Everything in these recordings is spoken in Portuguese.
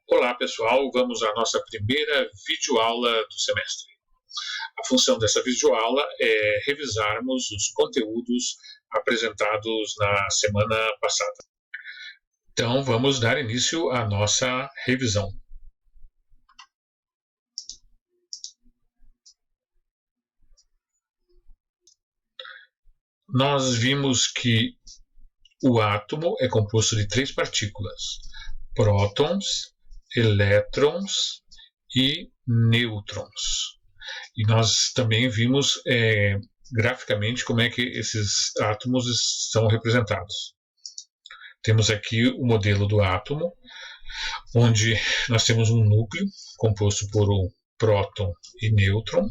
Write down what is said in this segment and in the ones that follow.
Olá pessoal, vamos à nossa primeira videoaula do semestre. A função dessa videoaula é revisarmos os conteúdos apresentados na semana passada. Então vamos dar início à nossa revisão. Nós vimos que o átomo é composto de 3 partículas: prótons, elétrons e nêutrons. E nós também vimos graficamente como é que esses átomos são representados. Temos aqui o modelo do átomo, onde nós temos um núcleo composto por um próton e nêutron,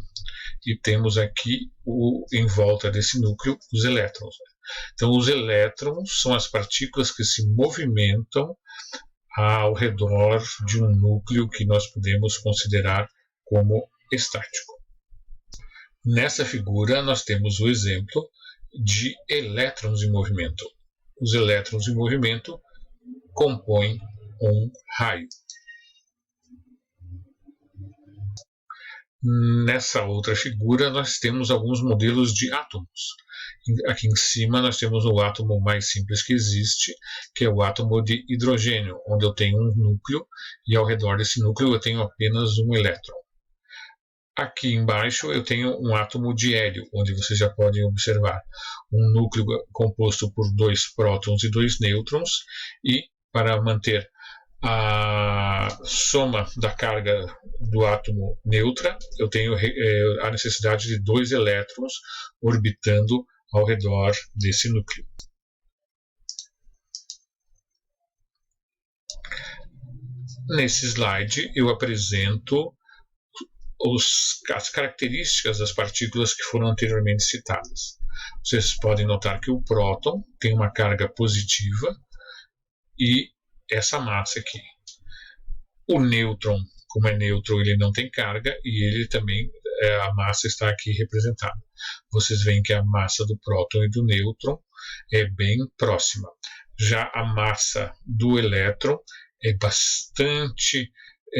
e temos aqui em volta desse núcleo os elétrons. Então, os elétrons são as partículas que se movimentam ao redor de um núcleo que nós podemos considerar como estático. Nessa figura, nós temos o exemplo de elétrons em movimento. Os elétrons em movimento compõem um raio. Nessa outra figura, nós temos alguns modelos de átomos. Aqui em cima, nós temos o átomo mais simples que existe, que é o átomo de hidrogênio, onde eu tenho um núcleo e ao redor desse núcleo eu tenho apenas um elétron. Aqui embaixo eu tenho um átomo de hélio, onde vocês já podem observar um núcleo composto por 2 prótons e 2 nêutrons, e para manter a soma da carga do átomo neutra, eu tenho a necessidade de 2 elétrons orbitando ao redor desse núcleo. Nesse slide eu apresento as características das partículas que foram anteriormente citadas. Vocês podem notar que o próton tem uma carga positiva e essa massa aqui. O nêutron, como é neutro, ele não tem carga e ele também, a massa está aqui representada. Vocês veem que a massa do próton e do nêutron é bem próxima. Já a massa do elétron é bastante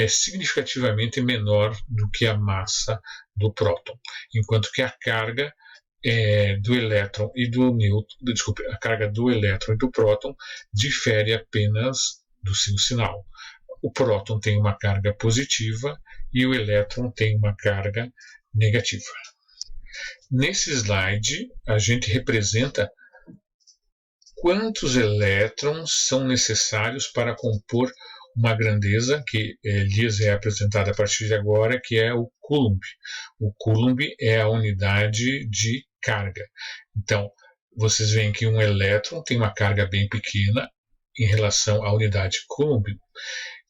significativamente menor do que a massa do próton, enquanto que a carga do elétron e do nêutron, a carga do elétron e do próton difere apenas do seu sinal. O próton tem uma carga positiva e o elétron tem uma carga negativa. Nesse slide, a gente representa quantos elétrons são necessários para compor uma grandeza que lhes é apresentada a partir de agora, que é o Coulomb. O Coulomb é a unidade de carga. Então, vocês veem que um elétron tem uma carga bem pequena em relação à unidade Coulomb.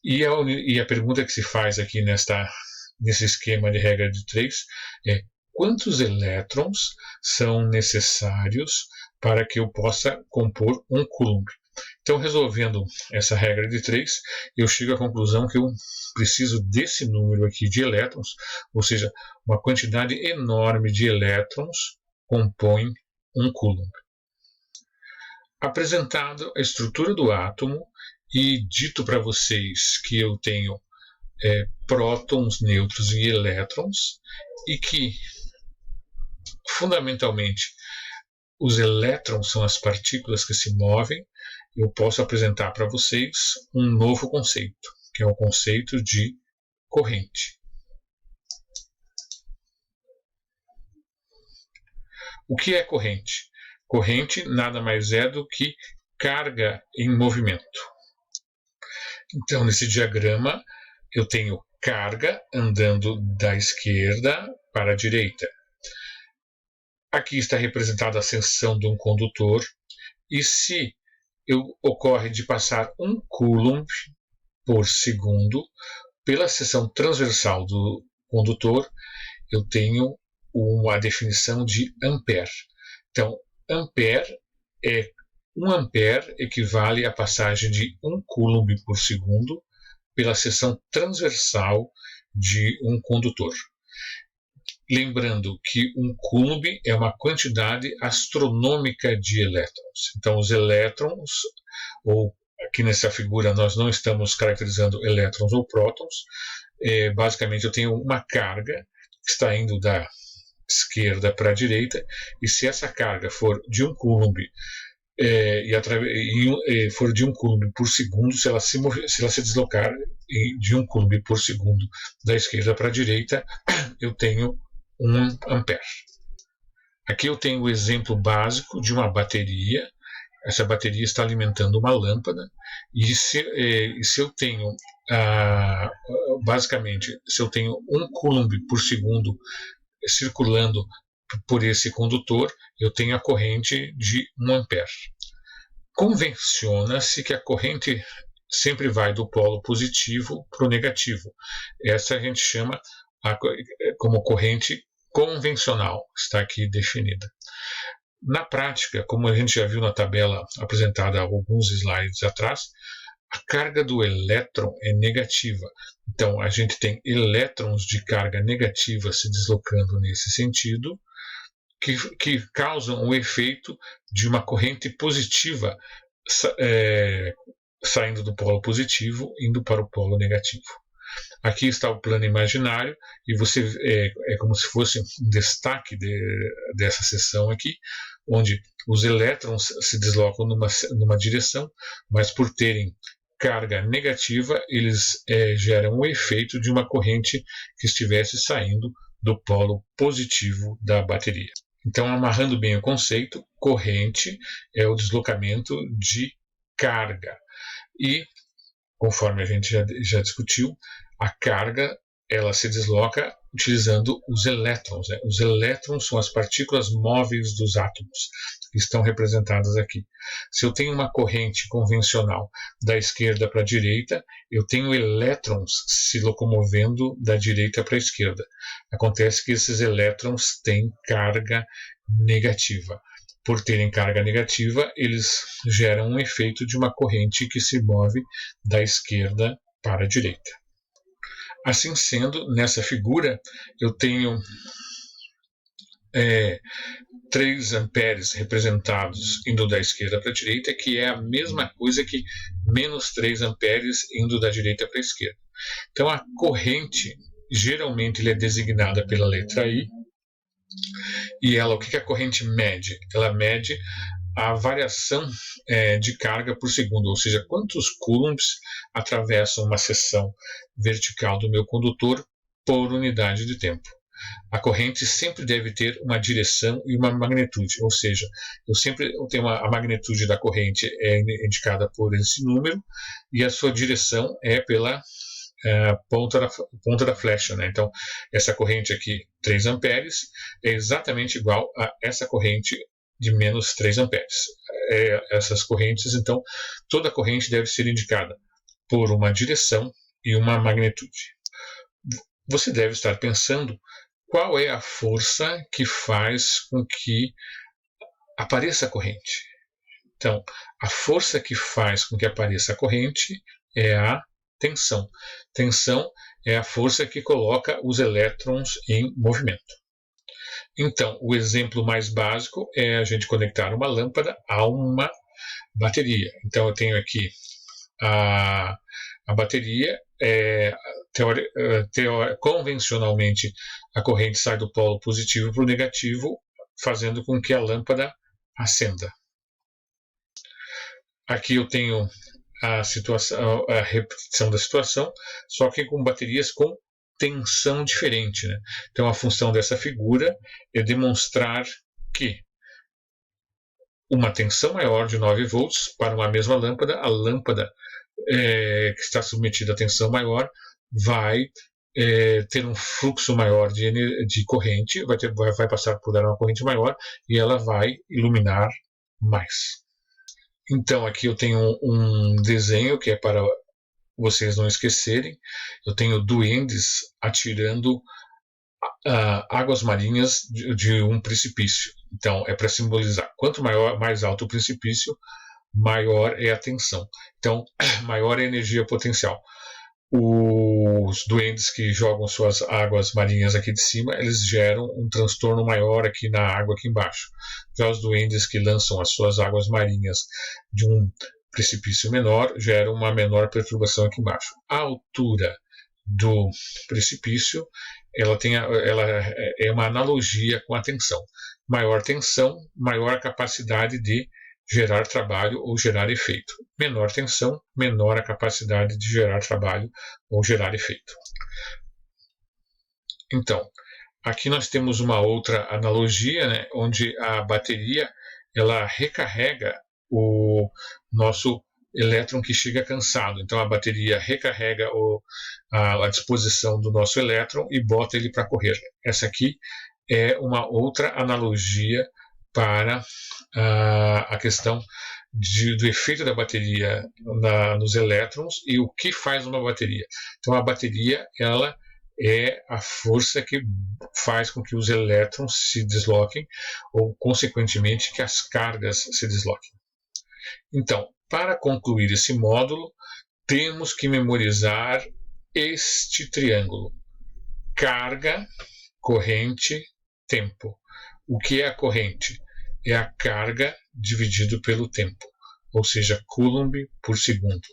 E a pergunta que se faz aqui nesse esquema de regra de 3 é: quantos elétrons são necessários para que eu possa compor um Coulomb? Então, resolvendo essa regra de 3, eu chego à conclusão que eu preciso desse número aqui de elétrons, ou seja, uma quantidade enorme de elétrons compõe um Coulomb. Apresentado a estrutura do átomo e dito para vocês que eu tenho prótons, nêutrons e elétrons, e que, fundamentalmente, os elétrons são as partículas que se movem, eu posso apresentar para vocês um novo conceito, que é o conceito de corrente. O que é corrente? Corrente nada mais é do que carga em movimento. Então, nesse diagrama, eu tenho carga andando da esquerda para a direita. Aqui está representada a seção de um condutor, e se ocorre de passar 1 Coulomb por segundo pela seção transversal do condutor, eu tenho uma definição de ampere. Então, ampere 1 ampere equivale à passagem de 1 Coulomb por segundo pela seção transversal de um condutor. Lembrando que 1 Coulomb é uma quantidade astronômica de elétrons. Então, os elétrons, ou aqui nessa figura nós não estamos caracterizando elétrons ou prótons. Basicamente eu tenho uma carga que está indo da esquerda para a direita, e se essa carga for de 1 coulomb for de 1 coulomb por segundo, se ela se deslocar de 1 coulomb por segundo da esquerda para a direita, eu tenho 1 ampere. Aqui eu tenho o exemplo básico de uma bateria. Essa bateria está alimentando uma lâmpada, e se eu tenho, basicamente, se eu tenho 1 coulomb por segundo circulando por esse condutor, eu tenho a corrente de 1 ampere. Convenciona-se que a corrente sempre vai do polo positivo para o negativo. Essa a gente chama como corrente convencional, está aqui definida. Na prática, como a gente já viu na tabela apresentada há alguns slides atrás, a carga do elétron é negativa. Então, a gente tem elétrons de carga negativa se deslocando nesse sentido, que causam o efeito de uma corrente positiva saindo do polo positivo, indo para o polo negativo. Aqui está o plano imaginário, e você é como se fosse um destaque dessa seção aqui, onde os elétrons se deslocam numa direção, mas por terem carga negativa, eles geram o efeito de uma corrente que estivesse saindo do polo positivo da bateria. Então, amarrando bem o conceito, corrente é o deslocamento de carga. E, conforme a gente já discutiu, a carga ela se desloca utilizando os elétrons. Né? Os elétrons são as partículas móveis dos átomos, que estão representadas aqui. Se eu tenho uma corrente convencional da esquerda para a direita, eu tenho elétrons se locomovendo da direita para a esquerda. Acontece que esses elétrons têm carga negativa. Por terem carga negativa, eles geram um efeito de uma corrente que se move da esquerda para a direita. Assim sendo, nessa figura, eu tenho 3 amperes representados indo da esquerda para a direita, que é a mesma coisa que menos 3 amperes indo da direita para a esquerda. Então, a corrente, geralmente, ele é designada pela letra I, e ela, o que a corrente mede? Ela mede a variação de carga por segundo, ou seja, quantos coulombs atravessam uma seção vertical do meu condutor por unidade de tempo. A corrente sempre deve ter uma direção e uma magnitude, ou seja, eu tenho a magnitude da corrente é indicada por esse número, e a sua direção é pela ponta da flecha. Né? Então, essa corrente aqui, 3 amperes, é exatamente igual a essa corrente de menos 3 amperes. Essas correntes, então, toda corrente deve ser indicada por uma direção e uma magnitude. Você deve estar pensando qual é a força que faz com que apareça a corrente. Então, a força que faz com que apareça a corrente é a tensão. Tensão é a força que coloca os elétrons em movimento. Então, o exemplo mais básico é a gente conectar uma lâmpada a uma bateria. Então, eu tenho aqui a bateria. Convencionalmente, a corrente sai do polo positivo para o negativo, fazendo com que a lâmpada acenda. Aqui eu tenho a repetição da situação, só que com baterias com tensão diferente. Né? Então, a função dessa figura é demonstrar que uma tensão maior de 9 volts para uma mesma lâmpada, a lâmpada que está submetida a tensão maior vai ter um fluxo maior de corrente, vai passar por uma corrente maior, e ela vai iluminar mais. Então, aqui eu tenho um desenho que é para vocês não esquecerem. Eu tenho duendes atirando águas marinhas de um precipício. Então, é para simbolizar. Quanto mais alto o precipício, maior é a tensão. Então, maior é a energia potencial. Os duendes que jogam suas águas marinhas aqui de cima, eles geram um transtorno maior aqui na água aqui embaixo. Já os duendes que lançam as suas águas marinhas de um precipício menor gera uma menor perturbação aqui embaixo. A altura do precipício ela é uma analogia com a tensão. Maior tensão, maior a capacidade de gerar trabalho ou gerar efeito. Menor tensão, menor a capacidade de gerar trabalho ou gerar efeito. Então, aqui nós temos uma outra analogia, né, onde a bateria ela recarrega o nosso elétron que chega cansado. Então a bateria recarrega a disposição do nosso elétron e bota ele para correr. Essa aqui é uma outra analogia para a questão do efeito da bateria nos elétrons e o que faz uma bateria. Então a bateria ela é a força que faz com que os elétrons se desloquem ou, consequentemente, que as cargas se desloquem. Então, para concluir esse módulo, temos que memorizar este triângulo: carga, corrente, tempo. O que é a corrente? É a carga dividido pelo tempo, ou seja, Coulomb por segundo.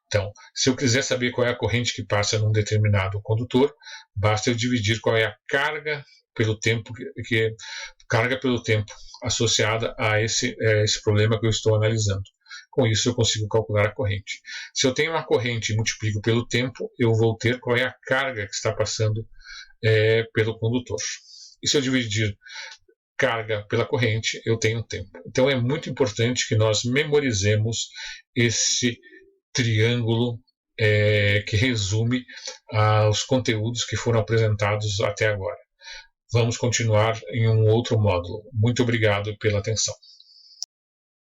Então, se eu quiser saber qual é a corrente que passa num determinado condutor, basta eu dividir qual é a carga pelo tempo, carga pelo tempo associada a esse problema que eu estou analisando. Com isso, eu consigo calcular a corrente. Se eu tenho uma corrente e multiplico pelo tempo, eu vou ter qual é a carga que está passando pelo condutor. E se eu dividir carga pela corrente, eu tenho tempo. Então, é muito importante que nós memorizemos esse triângulo que resume os conteúdos que foram apresentados até agora. Vamos continuar em um outro módulo. Muito obrigado pela atenção.